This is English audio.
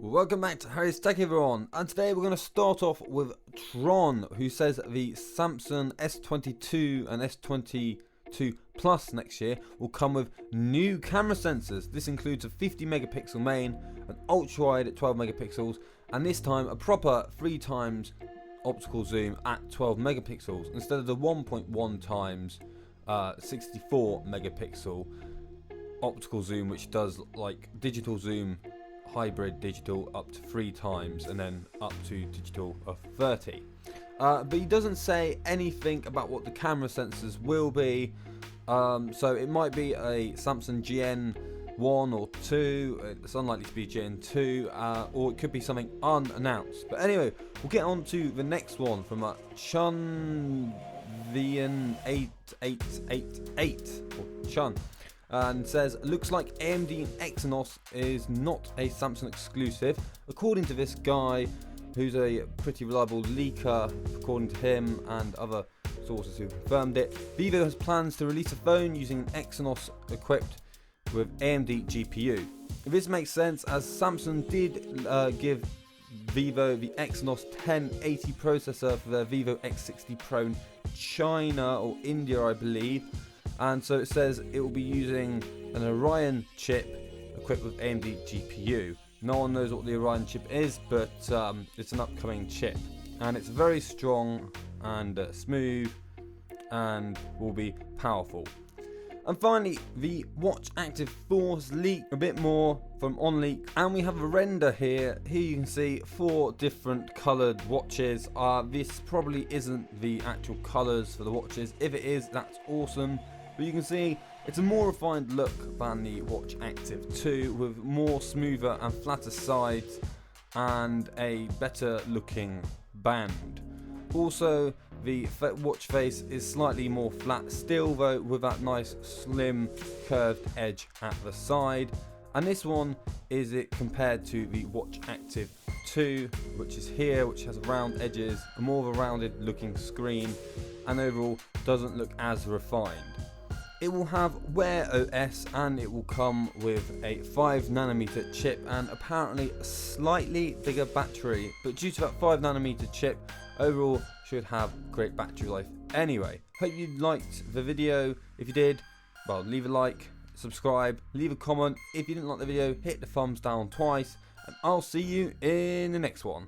Welcome back to Harry's Tech everyone, and today we're going to start off with Tron, who says the Samsung S22 and S22 Plus next year will come with new camera sensors. This includes a 50 megapixel main, an ultra wide at 12 megapixels, and this time a proper 3 times optical zoom at 12 megapixels instead of the 1.1 times 64 megapixel optical zoom, which does like digital zoom, hybrid digital up to 3 times and then up to digital of 30. But he doesn't say anything about what the camera sensors will be, so it might be a Samsung GN1 or 2, it's unlikely to be GN2, or it could be something unannounced. But anyway, we'll get on to the next one from Chun Vian8888, or Chun. And says, looks like AMD Exynos is not a Samsung exclusive. According to this guy, who's a pretty reliable leaker, according to him and other sources who confirmed it, Vivo has plans to release a phone using an Exynos equipped with AMD GPU. This makes sense, as Samsung did give Vivo the Exynos 1080 processor for their Vivo X60 Pro in China or India, I believe. And so it says it will be using an Orion chip equipped with AMD GPU. No one knows what the Orion chip is, but it's an upcoming chip. And it's very strong and smooth and will be powerful. And finally, the Watch Active 4 has leaked a bit more from OnLeak, and we have a render here. Here you can see 4 different coloured watches. This probably isn't the actual colours for the watches. If it is, that's awesome. But you can see it's a more refined look than the Watch Active 2, with more smoother and flatter sides and a better looking band. Also, the watch face is slightly more flat still, though, with that nice slim curved edge at the side. And this one is it compared to the Watch Active 2, which is here, which has round edges, a more of a rounded looking screen, and overall doesn't look as refined. It will have Wear OS, and it will come with a 5nm chip and apparently a slightly bigger battery, but due to that 5nm chip, overall should have great battery life anyway. Hope you liked the video. If you did, well, leave a like, subscribe, leave a comment. If you didn't like the video, hit the thumbs down twice, and I'll see you in the next one.